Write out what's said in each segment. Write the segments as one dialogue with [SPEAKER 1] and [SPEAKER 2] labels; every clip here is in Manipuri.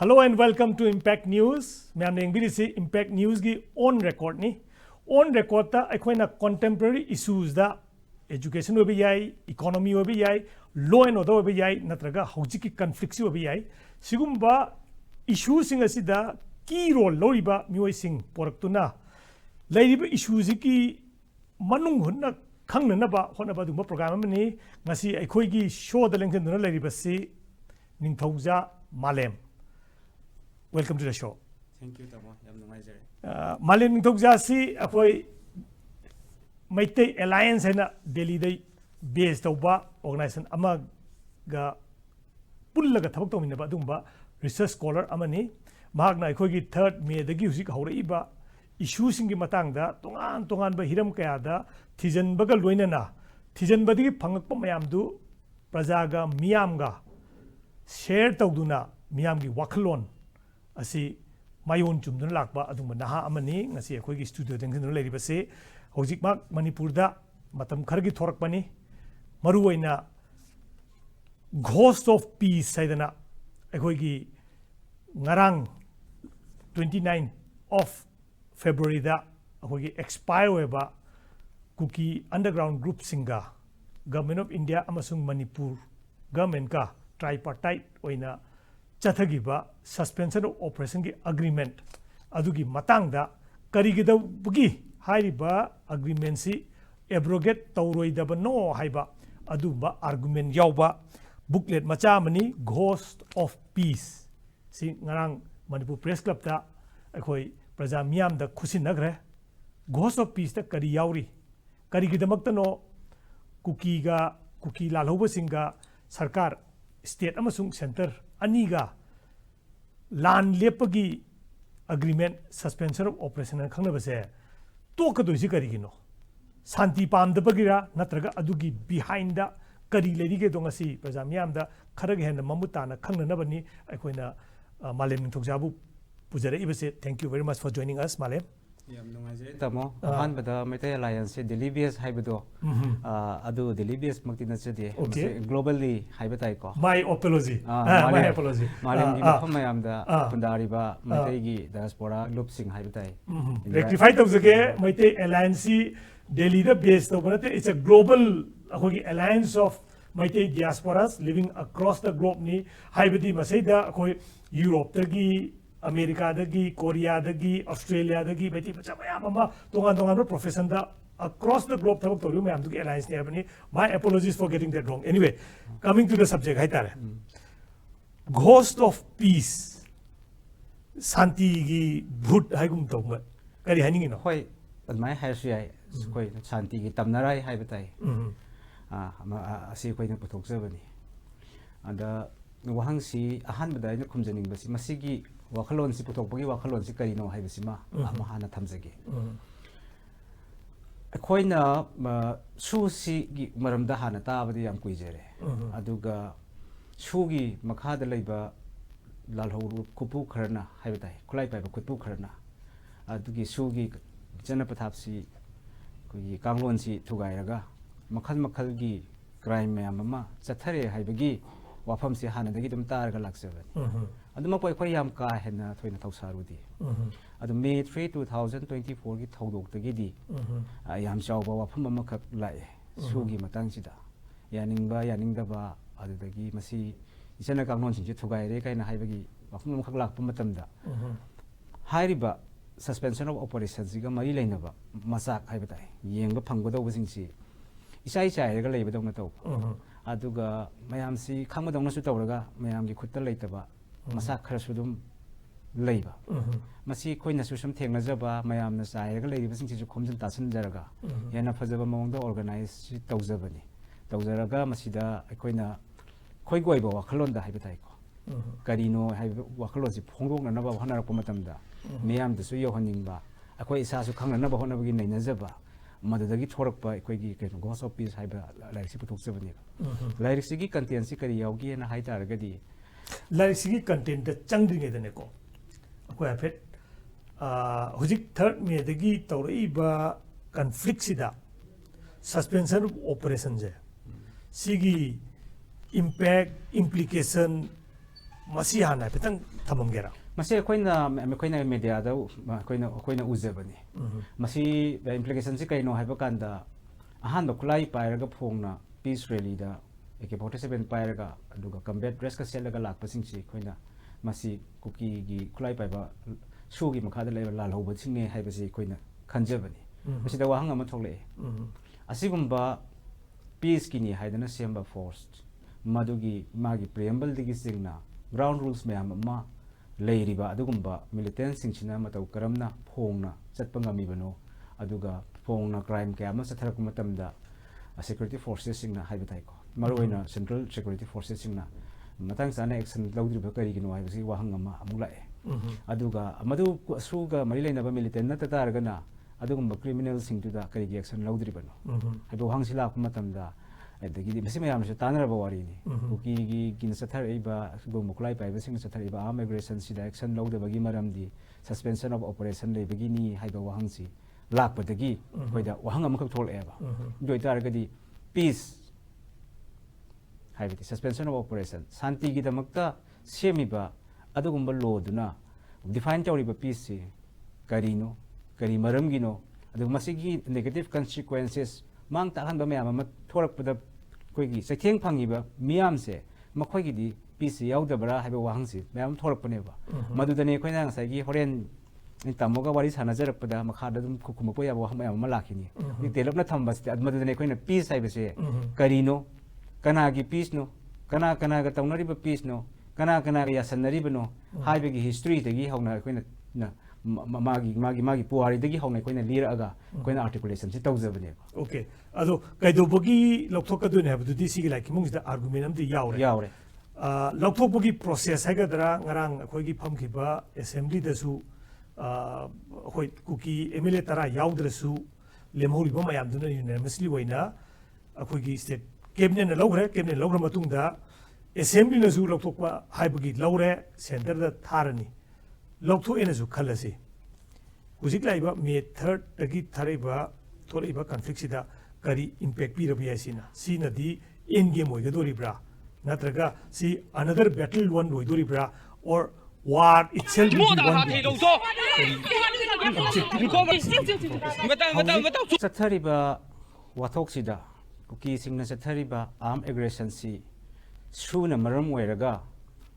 [SPEAKER 1] Hello and welcome to Impact News. I am English Impact News gi on record ni. On record ta aikoina contemporary issues da education obi yai, economy obi yai, law and order obi yai, natraga hojiki conflicts obi yai. Sigumba issues sing asida key role loriba mioi sing poraktuna. Lairiba issues ki manung hunna khangna ba hona ba dumba program ni ngasi aikoi gi show da lengthen duna lairiba si NINGTHOUJA MALEM. Welcome to the show.
[SPEAKER 2] Thank you, Tamo.
[SPEAKER 1] MALEM NINGTHOUJA si akoi Maitei Alliance hena Delhi dai base tauba organization ama ga pullaga thabak tawminaba dumba research scholar amani mahakna aikoi gi 3rd May dagi husik hauraiba issue singi matangda tongan ba hiram kaya da thijan baga loinana thijan badigi phangakpa mayamdu prajaga miyamga share tawduna miyamgi wakhalon asi mayon chumduna lakba adumba naha amani ngasi akoi gi studio dengduna leiriba se hojik mak Manipur da matam khargi thorakpani maruwaina ghost of peace saidana akoi gi ngarang 29 of February da akoi gi expire weba kuki underground group singa government of India amasung Manipur government ka tripartite oina chathagiba suspension of operation gi agreement adugi matangda karigida bugi haiba agreement si abrogate tauroidaba no haiba aduba argument yauba booklet macha mani ghost of peace si ngarang Manipur press club ta akhoi praja miyam da khusin nagre ghost of peace ta kari yauri karigidamakta no kuki lalhoba singa sarkar state amasung center aniga lan lepagi agreement suspension of operation khangna base to kadoisi karigino santi pamdabagira natraga adugi behind da kari lerige dongasi prajamyam da kharaga hen mamutana khangna nabani aikoina MALEM NINGTHOUJA bu pujare ibase. Thank you very much for joining us, MALEM.
[SPEAKER 2] Tamo, Bada Mete Alliance, Delhi base Hybedo, Adu Delhi base Maktina globally Hybetaiko.
[SPEAKER 1] My apology. My apology.
[SPEAKER 2] MALEM Gimamayam the Pundariba, Mategi, diaspora, loopsing Hybetai.
[SPEAKER 1] Rectified of the gay, Mete Alliance, Delhi the base, it's a global alliance of Mete diasporas living across the globe. Ni Hybeti Maseda, Europe, Turkey, America dagi, Korea dagi, Australia dagi, beti bacha mayama tongan profession da across the globe thabak toriu mayam dugi alliance ne abani. My apologies for getting that wrong. Anyway, coming to the subject, haitare. Ghost of peace. Santi gi bhut haigum tawma. Kari haningi no.
[SPEAKER 2] Hoi, my hairshai, koi Santi gi tamnarai haibetai. Asi koi na putok sabani. And wahang si ahan badai na kumjaning basi masigi wakhalon si putok bagi wakhalon si karino hai basima mahana thamjage akhoi na su si gi maramda hana tabadi yam kuijere aduga su gi makhada leiba lalhau kupu kharna haibatai khulai pai kupu kharna adugi su gi jana pathapsi kui kanglon si thugairaga makhal gi crime mayam chathare haibagi wafam si hana dagi dum tar ga lakseben aduma poi khoi yam ka hena thoina thausaru di adu May 3 2024 gi thodok tagi di yam chawba wafam ma khak lai sugi matang sida yaningda ba adu dagi masi isana kangnon sin thugai re kaina haibagi wafam ma khak lak pum matamda hairiba suspension of operations ga mari leinaba masak haibatai yengba phangbodo busingsi isai chai ga leibadong na taw aduga mayam si khamadong na su tawraga mayam gi khutta leitaba masak khara sudum leiba masi khoina su sum thengna jaba mayam na sai ga leiba sing si khomjin tasin jaraga yana phajaba mawngda organize tawjabani tawjaraga masida khoina khoi goiba wakhalon da haibatai ko karino haiba wakhalon si phongdok na ba hana rakpa matamda mayam da su yohaningba akhoi isa su khangna na ba hona bagi naina jaba madadagi thorakpa aikoigi keno ghost of peace haiba lairisi puthokjabani lairisi gi content si kari yaugi na haitaragadi
[SPEAKER 1] lairisi gi content da changdringe dane ko akoi afet hujik 3rd May dagi tawraiba conflict sida suspension of operation je sigi impact implication masi hana petang thamamgera
[SPEAKER 2] masi akoina media da akoina uzebani masi the implication si kaino haiba kanda ahan ba kulai pairaga phongna peace rally da AK47 pairaga aduga combat dress ka selaga lakpasing si koina masi kuki gi kulai paiba SoO gi makhada leba lal hoba singne haiba si koina khanjabani masi da wahang ama thokle asigumba peace ki ni haidana semba forced madugi magi preamble digi singna ground rules mayam ma leiriba adugumba militant singchina matau karamna phongna chatpanga mibano aduga phongna crime kaya ma satharak matamda security forces singna haibatai ko maroina central security forces singna matang sana action laudriba kari gino haibasi wahang ama amulae aduga amadu SoOga marilaina ba militant na tatargana adugumba criminal singtuda kari gi action laudribano haibo hangsila matamda adagi masi mayam se tanaraba warini kuki gi kin sathar eiba go muklai pai basing sathar eiba arm aggression sida action laudabagi maramdi suspension of operation leibagi ni haiba wahangsi lakpadagi hoida wahang amakak thol eba doitargadi peace haibati suspension of operation santi gi damakta semiba adugumba loduna define tawriba peace si karino kari maramgino adu masigi negative consequences mang tahan ba mayam ama thorak pada koigi satheng phangiba miyam se makhoi gi peace yaudabra haiba wahangsi mayam thorak paneba madudane khoina ngasai gi horen ni tamoga wari sana jarak pada makhada dum khukuma ko yabo mayam ma lakhini ni telapna thambas te madudane khoina peace haiba se karino kana gi peace no kana ga tawnari ba peace no kana ga yasanari bano haiba gi history tegi hauna khoina na magi puari degi hauna koina lira aga koina articulation si tawjabane
[SPEAKER 1] okay ado kaidobogi lokthokadune habududi sigi like mungda argument amdi yaure lokthokbogi process hagadra ngarang akoigi phamkhiba assembly dasu hoi kuki MLA tara yaudresu lemhori ba mayam duna unanimously waina akoigi state cabinet na logre matungda assembly nasu lokthokba haibagi logre center da tharani lokto enasu khalasi hujik laiba May 3rd dagi thariba thoriba conflict sida kari impact pi rabi asina sina di end game oigadoribra natraga si another battle one oidoribra or war itself will be one
[SPEAKER 2] sathariba wathok sida kuki singna sathariba arm aggression si SoO maram oiraga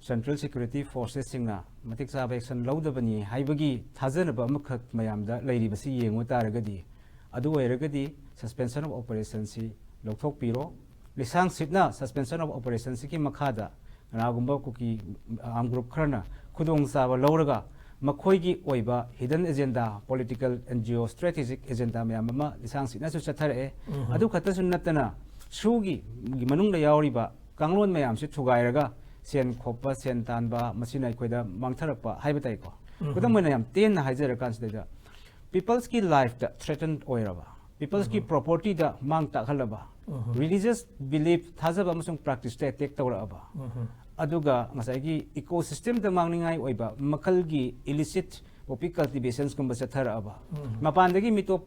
[SPEAKER 2] Central Security Forces singna matik sab action laudabani haibagi thajanaba amakhat mayamda leiribasi yengo taragadi adu oiragadi suspension of operations si lokthok piro lisang sitna suspension of operations ki makhada nagumba kuki arm group kharna khudong saba lauraga makhoigi oiba hidden agenda political and geostrategic agenda mayam ma lisang sitna su chathare adu khata sunnatana SoO gi manungda yauriba kanglon mayam si thugairaga sen khopa sen tanba masina koida mangtharapa haibatai ko kudam mena yam ten na haijar kan sida people's ki life da threatened oiraba people's ki property da mang ta khalaba religious belief thajaba amasung practice ta take tawraba aduga ngasai gi ecosystem da mangningai oiba makal gi illicit poppy cultivations kumba satharaba mapandagi mito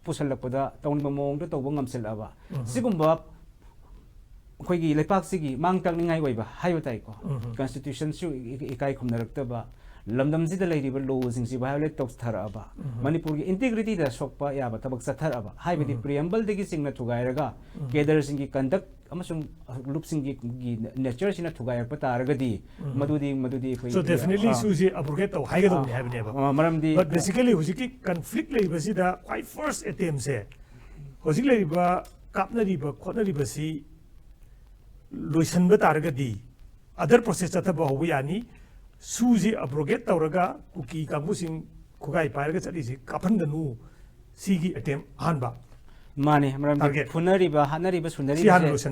[SPEAKER 2] pusalakpada tawnba mong da tawba ngamselaba sigumba koigi lepak sigi mang tak ningai oiba haibatai ko constitution su ikai khumnarakta lamdam ji da leiriba law sing si violate tok tharaba Manipur gi integrity da sokpa ya ba tabak satharaba haibadi preamble degi singna thugairaga gather sing gi conduct amasung loop sing gi nature sina thugair pa taragadi madudi koi
[SPEAKER 1] so definitely SoO ji abrogate to haiga dong haibne ba
[SPEAKER 2] maramdi
[SPEAKER 1] but basically hujiki conflict leiba sida quite first attempt se hojik leiba kapnariba khotnariba si loisanba taragadi other process chathaba hobu yani SoO ji abrogate tawraga kuki kangusing khugai pairaga chali kaphandanu sigi attempt hanba
[SPEAKER 2] mani maramdi phunariba hanariba sunari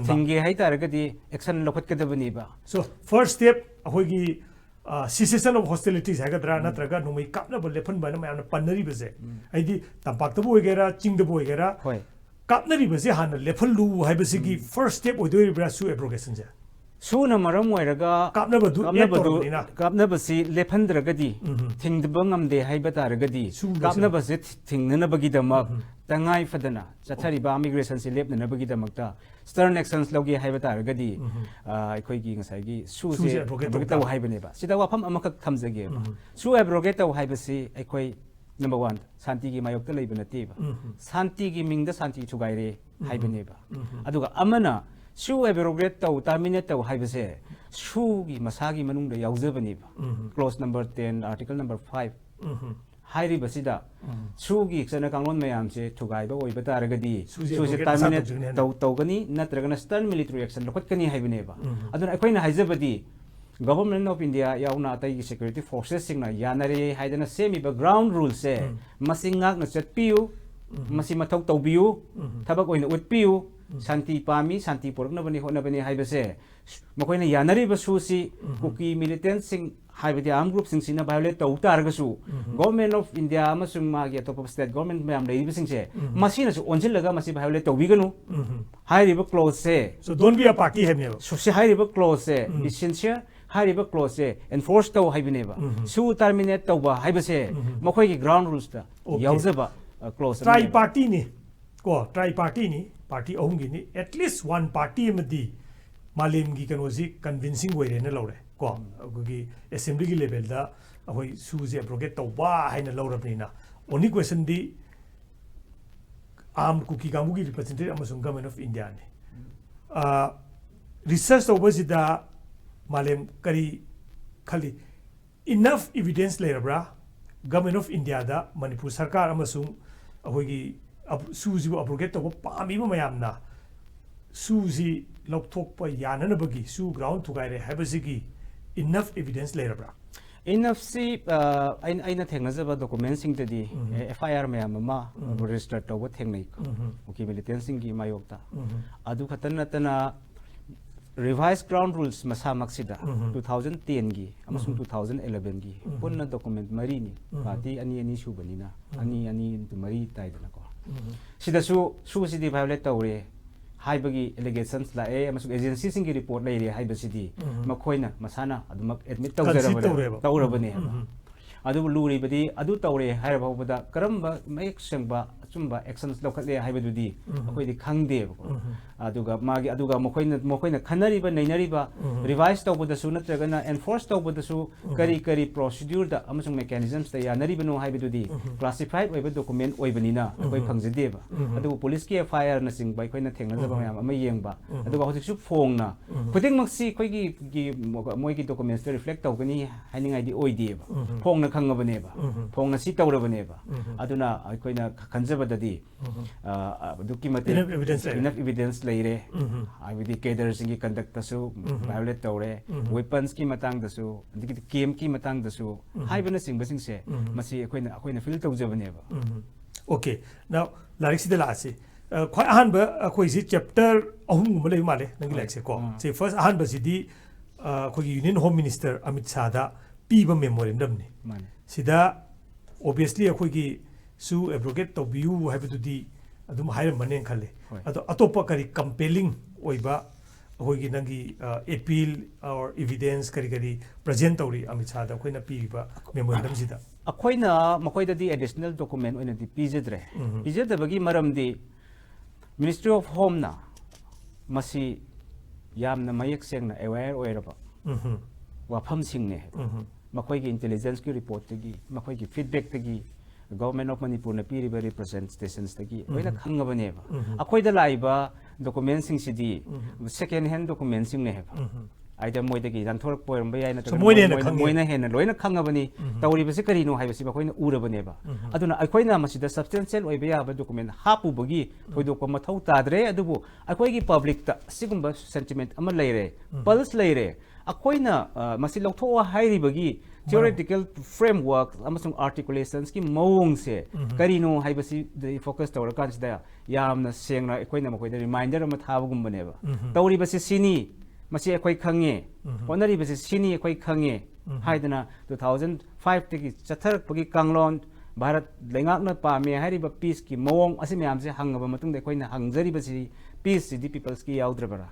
[SPEAKER 2] thinge hai taragadi action lokhatkadabani ba
[SPEAKER 1] so first step ahoigi cessation of hostilities hagadra natraga numai kapna ba lephan ba na mayamna pannariba je aidi tampakta bo egera chingda bo egera
[SPEAKER 2] hoi
[SPEAKER 1] kapnariba je han lephal lu haibasigi first step oidoribra SoO abrogation je
[SPEAKER 2] ꯁꯨꯅ ꯃꯔꯝ ꯑꯣꯏꯔꯒ ꯀꯥꯞꯅꯕꯁꯤ ꯂꯦꯞꯍꯟꯗ꯭ꯔꯒꯗꯤ ꯊꯤꯡꯗꯕ ꯉꯝꯗꯦ ꯍꯥꯏꯕ ꯇꯥꯔꯒꯗꯤ ꯀꯥꯞꯅꯕꯁꯤ ꯊꯤꯡꯅꯅꯕꯒꯤꯗꯃꯛ ꯇꯉꯥꯏ ꯐꯗꯅ ꯆꯠꯊꯔꯤꯕ ꯏꯃꯤꯒ꯭ꯔꯦꯁꯟꯁꯤ ꯂꯦꯞꯅꯅꯕꯒꯤꯗꯃꯛꯇ ꯁ꯭ꯇꯔꯟ ꯑꯦꯛꯁꯟꯁ ꯂꯧꯒꯦ ꯍꯥꯏꯕ ꯇꯥꯔꯒꯗꯤ ꯑꯩꯈꯣꯏꯒꯤ ꯉꯁꯥꯏꯒꯤ ꯁꯨꯁꯦ ꯑꯦꯕ꯭ꯔꯣꯒꯦꯠ ꯇꯧ ꯍꯥꯏꯕꯅꯦꯕ ꯁꯤꯗ ꯋꯥꯐꯝ ꯑꯃꯈꯛ ꯊꯝꯖꯒꯦꯕ ꯁꯨ ꯑꯦꯕ꯭ꯔꯣꯒꯦꯠ ꯇꯧ ꯍꯥꯏꯕꯁꯤ ꯑꯩꯈꯣꯏ ꯅꯝꯕꯔ 1 ꯁꯥꯟꯇꯤꯒꯤ ꯃꯥꯌꯣꯛꯇ ꯂꯩꯕ ꯅꯠꯇꯦꯕ ꯁꯥꯟꯇꯤꯒꯤ ꯃꯤꯡꯗ ꯁꯥꯟꯇꯤ ꯊꯨꯒꯥꯏꯔꯦ ꯍꯥꯏꯕꯅꯦꯕ ꯑꯗꯨꯒ ꯑꯃꯅ ꯁꯨ ꯑꯦꯕ꯭ꯔꯣꯒꯦꯠ ꯇꯧ ꯇꯔꯃꯤꯅꯦꯠ ꯇꯧ ꯍꯥꯏꯕꯁꯦ ꯁꯨꯒꯤ ꯃꯁꯥꯒꯤ ꯃꯅꯨꯡꯗ ꯌꯥꯎꯖꯕꯅꯦꯕ ꯀ꯭ꯂꯣꯖ ꯅꯝꯕꯔ 10 ꯑꯥꯔꯇꯤꯀꯜ ꯅꯝꯕꯔ 5 ꯍꯥꯏꯔꯤꯕꯁꯤꯗ ꯁꯨꯒꯤ ꯆꯠꯅ ꯀꯥꯡꯂꯣꯟ ꯃꯌꯥꯝꯁꯦ ꯊꯨꯒꯥꯏꯕ ꯑꯣꯏꯕ ꯇꯥꯔꯒꯗꯤ ꯁꯨꯁꯦ ꯇꯔꯃꯤꯅꯦꯠ ꯇꯧꯒꯅꯤ ꯅꯠꯇ꯭ꯔꯒꯅ ꯁ꯭ꯇꯔꯟ ꯃꯤꯂꯤꯇꯔꯤ ꯑꯦꯛꯁꯟ ꯂꯧꯈꯠꯀꯅꯤ ꯍꯥꯏꯕꯅꯦꯕ ꯑꯗꯨꯅ ꯑꯩꯈꯣꯏꯅ ꯍꯥꯏꯖꯕꯗꯤ ꯒꯚꯔꯟꯃꯦꯟꯠ ꯑꯣꯐ ꯏꯟꯗꯤꯌꯥ ꯌꯥꯎꯅ ꯑꯇꯩꯒꯤ ꯁꯦꯀ꯭ꯌꯨꯔꯤꯇꯤ ꯐꯣꯔꯁꯦꯁꯁꯤꯡꯅ ꯌꯥꯅꯔꯦ ꯍꯥꯏꯗꯅ ꯁꯦꯝꯃꯤꯕ ꯒ꯭ꯔꯥꯎꯟ ꯔꯨꯜꯁꯦ ꯃꯁꯤ ꯉꯥꯛꯅ ꯆꯠꯄꯤꯌꯨ ꯃꯁꯤ ꯃꯊꯧ ꯇꯧꯕꯤꯌꯨ ꯊꯕꯛ ꯑꯣꯏꯅ ꯎꯠꯄꯤꯌꯨ ꯁꯥꯟꯇꯤ ꯄꯥꯝꯃꯤ ꯁꯥꯟꯇꯤ ꯄꯨꯔꯛꯅꯕꯅꯤ ꯍꯣꯠꯅꯕꯅꯤ ꯍꯥꯏꯕꯁꯦ ꯃꯈꯣꯏꯅ ꯌꯥꯅꯔꯤꯕ ꯁꯨꯁꯤ ꯀꯨꯀꯤ ꯃꯤꯂꯤꯇꯦꯟꯠꯁꯤꯡ ꯍꯥꯏꯕꯗꯤ ꯑꯥꯔꯝ ꯒ꯭ꯔꯨꯞꯁꯤꯡꯁꯤꯅ ꯚꯥꯏꯑꯣꯂꯦꯠ ꯇꯧ ꯇꯥꯔꯒꯁꯨ ꯒꯣꯔꯃꯦꯟꯠ ꯑꯣꯐ ꯏꯟꯗꯤꯌꯥ ꯑꯃꯁꯨꯡ ꯃꯥꯒꯤ ꯑꯇꯣꯞꯄ ꯁ꯭ꯇꯦꯠ ꯒꯣꯔꯃꯦꯟꯠ ꯃꯌꯥꯝ ꯂꯩꯔꯤꯕꯁꯤꯡꯁꯦ ꯃꯁꯤꯅꯁꯨ ꯑꯣꯟꯁꯤꯜꯂꯒ ꯃꯁꯤ ꯚꯥꯏꯑꯣꯂꯦꯠ ꯇꯧꯕꯤꯒꯅꯨ ꯍꯥꯏꯔꯤꯕ ꯀ꯭ꯂꯣꯖꯁꯦ
[SPEAKER 1] don't be a party ꯍꯥꯏꯕꯅꯦꯕ
[SPEAKER 2] ꯁꯤ ꯍꯥꯏꯔꯤꯕ ꯀ꯭ꯂꯣꯖꯁꯦ ꯏꯁꯦꯟꯁꯤꯌꯔ ꯍꯥꯏꯔꯤꯕ ꯀ꯭ꯂꯣꯖꯁꯦ ꯑꯦꯟꯐꯣꯔꯁ ꯇꯧ ꯍꯥꯏꯕꯅꯦꯕ ꯁꯨ ꯇꯔꯃꯤꯅꯦꯠ ꯇꯧꯕ ꯍꯥꯏꯕꯁꯦ ꯃꯈꯣꯏꯒꯤ ꯒ꯭ꯔꯥꯎꯟ ꯔꯨꯜꯁꯇ ꯌꯥꯎꯖꯕ ꯀ꯭ꯂꯣꯖ
[SPEAKER 1] ꯇ꯭ꯔꯥꯏ ꯄꯥꯔꯇꯤꯅꯤ ꯀꯣ ꯇ꯭ꯔꯥꯏ ꯄꯥꯔꯇꯤꯅꯤ ꯄꯥꯔꯇꯤ ꯑꯍꯨꯝꯒꯤꯅꯤ ꯑꯦꯠꯂꯤꯁ ꯋꯥꯟ ꯄꯥꯔꯇꯤ ꯑꯃꯗꯤ ꯃꯥꯂꯦꯝꯒꯤ ꯀꯩꯅꯣꯁꯤ ꯀꯟꯚꯤꯟꯁꯤꯡ ꯑꯣꯏꯔꯦꯅ ꯂꯧꯔꯦ ꯀꯣ ꯑꯩꯈꯣꯏꯒꯤ ꯑꯦꯁꯦꯝꯕ꯭ꯂꯤꯒꯤ ꯂꯦꯚꯦꯜꯗ ꯑꯩꯈꯣꯏ ꯁꯨꯁꯦ ꯑꯦꯕ꯭ꯔꯣꯒꯦꯠ ꯇꯧꯕ ꯍꯥꯏꯅ ꯂꯧꯔꯕꯅꯤꯅ ꯑꯣꯟꯂꯤ ꯀ꯭ꯋꯦꯁꯟꯗꯤ आम कुकी कांगू की रिप्रेजेंटेटिव अमसुंग गवर्नमेंट ऑफ इंडिया ने रिसर्च तौबसिदा मालेम करी खली इनफ एविडेंस लेरब्रा गवर्नमेंट ऑफ इंडिया दा मणिपुर सरकार अमसुंग अहोगी सूजी अब्रोगेट तौब पामीब मयामना सूजी लौथोकप याननबगी सू ग्राउंड थुगाइरे हाइबसिगी इनफ एविडेंस लेरब्रा
[SPEAKER 2] enough si aina thengnajaba documents singtadi FIR mayam ma register tawba thengnai okay militant singi mayokta adu khatan natana revised ground rules masa maksida 2010 gi amasung 2011 gi punna document mari ni party ani subanina ani mari taidana ko sida su sidi violate tawre हाइबगी एलिगेशंस लाए अमसुग एजेंसी सिंगी रिपोर्ट लेरे हाइबसिदी मखोइना मसाना अदुमक एडमिट तौरबने अदु लुरिबदी अदु तौरे हाइरबाबदा करम्बा मयक संबा अचुम्बा एक्शन्स लौखले हाइबदुदी अखोइदि खंगदेब अदुगा मागी अदुगा मखोइना खनरिबा नैनरिबा रिवाइज तौबदसु नत्रगना एनफोर्स तौबदसु करी प्रोसीड्यूर दा अमसुग मेकानिजम्स दा यानरिबनो हाइबदुदी क्लासिफाइड ओइबा डॉक्यूमेंट ओइबनिना अखोइ फंगजदेबा अदु पुलिस की FIR na sing bai khoina thengnajaba mayam ama yengba aduga hojiksu phongna khudingmaksi khoigi moigi documents ta reflect tawgani hainingai di oideba phongna khangabaneba phongna si tawrabaneba aduna khoina khanjabadadi duki mate enough evidence leire aibidi cadre singi conduct tasu violate tawre weapons ki matang dasu digi game ki matang dasu haibana sing basing se masi khoina feel tawjabaneba
[SPEAKER 1] okay now larik si dala ase ख्वाई अहम अखोई चैप्टर अहम ले माले नंगी लाइक को से फर्स्ट अहम सिदी अखोई union home minister Amit Shah दा पीब मेमोरेंडम ने सिदा ऑब्वियसली अखोई सु एब्रोगेट तौबियु हाइबदुदी अदुम हाइरमने खले अदो अतोप करी कंपेलिंग ओइबा अखोई नंगी अपील और एविडेंस करी प्रेजेंट तौरी अमित शाह दा अखोइना पीबा मेमोरेंडम सिदा
[SPEAKER 2] अखोइना मखोइददी एडिशनल डॉक्यूमेंट ओइनदी पीजदबगी मरमदी Ministry of Home na masi yamna mayak sengna aware oiraba wafam singne makhoi gi intelligence ki report tagi makhoi gi feedback tagi government of Manipur na piri representations tagi oina khangabane ba akhoi da laiba documents sing sidi second hand documents sing ne heba aida moidagi janthor poiramba yaina ta moina hena loina khangabani tawribase karino haibasi bakoina urabaneba aduna akoina masida substantial oiba yaba document hapu bagi thoidokpa mathau tadre adubu akoigi public ta sigumba sentiment ama leire pulse leire akoina masi lawthoa hairibagi theoretical framework amasung articulations ki mawong se karino haibasi focus tawra kansida yamna sengna akoina makoida reminder ama thabagumbaneba tawribase sini मसी अखोई खंगे होनरिबसे सिनी अखोई खंगे हाइदना 2005 तकी चथरपगी कांगलोन भारत लेंगाकना पामे हारिबा पीस की मवोंग असे म्यामसे हंगबा मतुंग दे अखोइना हंगजरिबसी पीस सिदी पीपल्स की याउद्रबरा